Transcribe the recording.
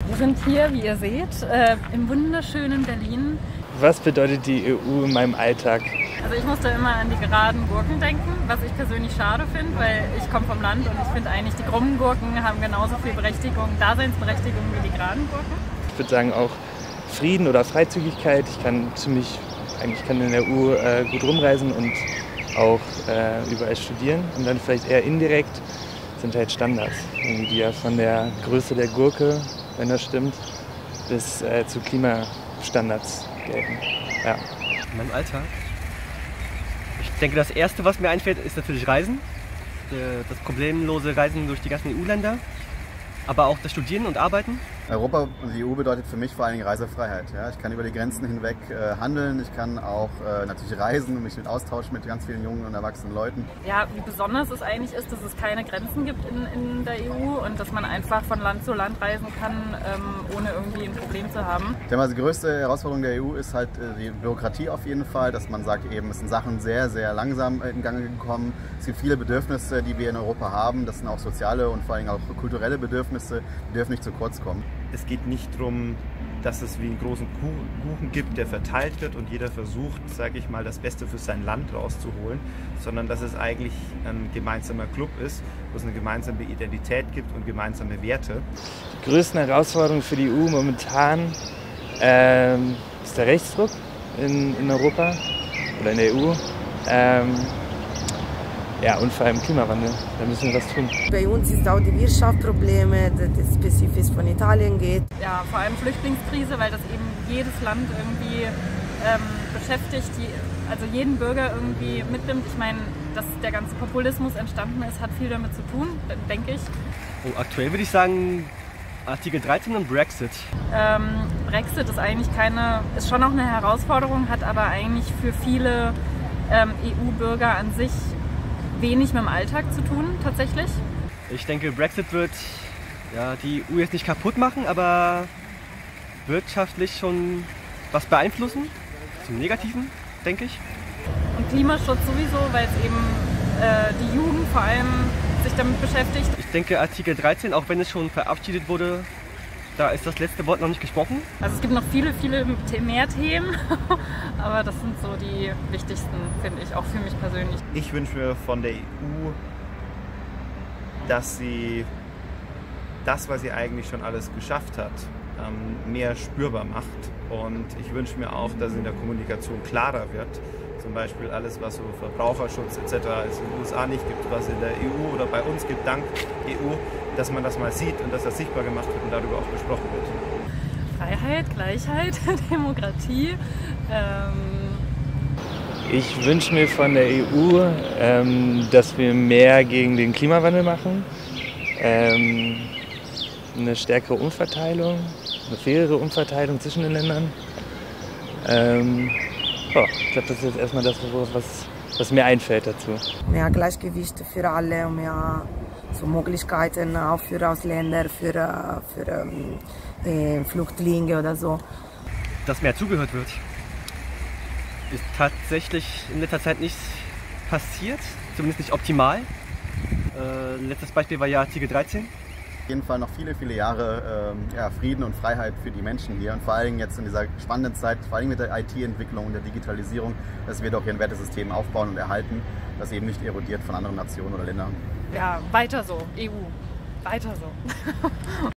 Wir sind hier, wie ihr seht, im wunderschönen Berlin. Was bedeutet die EU in meinem Alltag? Also ich musste immer an die geraden Gurken denken, was ich persönlich schade finde, weil ich komme vom Land und ich finde eigentlich, die krummen Gurken haben genauso viel Daseinsberechtigung wie die geraden Gurken. Ich würde sagen auch Frieden oder Freizügigkeit. Ich kann in der EU gut rumreisen und auch überall studieren. Und dann vielleicht eher indirekt sind halt Standards, die ja von der Größe der Gurke, wenn das stimmt, bis zu Klimastandards gelten. Ja. In meinem Alltag? Ich denke, das Erste, was mir einfällt, ist natürlich Reisen. Das problemlose Reisen durch die ganzen EU-Länder. Aber auch das Studieren und Arbeiten. Europa und die EU bedeutet für mich vor allen Dingen Reisefreiheit. Ja, ich kann über die Grenzen hinweg handeln, ich kann auch natürlich reisen und mich austauschen mit ganz vielen jungen und erwachsenen Leuten. Ja, wie besonders es eigentlich ist, dass es keine Grenzen gibt in der EU und dass man einfach von Land zu Land reisen kann, ohne irgendwie ein Problem zu haben. Ich denke mal, die größte Herausforderung der EU ist halt die Bürokratie auf jeden Fall, dass man sagt, eben, es sind Sachen sehr, sehr langsam in Gang gekommen. Es gibt viele Bedürfnisse, die wir in Europa haben. Das sind auch soziale und vor allem auch kulturelle Bedürfnisse, die dürfen nicht zu kurz kommen. Es geht nicht darum, dass es wie einen großen Kuchen gibt, der verteilt wird und jeder versucht, sage ich mal, das Beste für sein Land rauszuholen, sondern dass es eigentlich ein gemeinsamer Club ist, wo es eine gemeinsame Identität gibt und gemeinsame Werte. Die größten Herausforderungen für die EU momentan ist der Rechtsdruck in Europa oder in der EU. Ja, und vor allem Klimawandel, da müssen wir was tun. Bei uns ist auch die Wirtschaftsprobleme, das spezifisch von Italien geht. Ja, vor allem Flüchtlingskrise, weil das eben jedes Land irgendwie beschäftigt, also jeden Bürger irgendwie mitnimmt. Ich meine, dass der ganze Populismus entstanden ist, hat viel damit zu tun, denke ich. Aktuell würde ich sagen Artikel 13 und Brexit. Brexit ist eigentlich ist schon auch eine Herausforderung, hat aber eigentlich für viele EU-Bürger an sich wenig mit dem Alltag zu tun, tatsächlich. Ich denke, Brexit wird die EU jetzt nicht kaputt machen, aber wirtschaftlich schon was beeinflussen, zum Negativen, denke ich. Und Klimaschutz sowieso, weil es eben die Jugend vor allem sich damit beschäftigt. Ich denke, Artikel 13, auch wenn es schon verabschiedet wurde, da ist das letzte Wort noch nicht gesprochen. Also es gibt noch viele mehr Themen, aber das sind so die wichtigsten, finde ich, auch für mich persönlich. Ich wünsche mir von der EU, dass sie das, was sie eigentlich schon alles geschafft hat, mehr spürbar macht. Und ich wünsche mir auch, dass sie in der Kommunikation klarer wird. Zum Beispiel alles, was so Verbraucherschutz etc. es in den USA nicht gibt, was es in der EU oder bei uns gibt, dank EU, dass man das mal sieht und dass das sichtbar gemacht wird und darüber auch gesprochen wird. Freiheit, Gleichheit, Demokratie. Ich wünsche mir von der EU, dass wir mehr gegen den Klimawandel machen, eine stärkere Umverteilung, eine fairere Umverteilung zwischen den Ländern. Ich glaube, das ist jetzt erstmal das, was mir einfällt dazu. Mehr Gleichgewicht für alle und mehr so Möglichkeiten auch für Ausländer, für Flüchtlinge oder so. Dass mehr zugehört wird, ist tatsächlich in letzter Zeit nicht passiert, zumindest nicht optimal. Letztes Beispiel war ja Artikel 13. Auf jeden Fall noch viele, viele Jahre Frieden und Freiheit für die Menschen hier und vor allem jetzt in dieser spannenden Zeit, vor allem mit der IT-Entwicklung und der Digitalisierung, dass wir doch hier ein Wertesystem aufbauen und erhalten, das eben nicht erodiert von anderen Nationen oder Ländern. Ja, weiter so, EU, weiter so.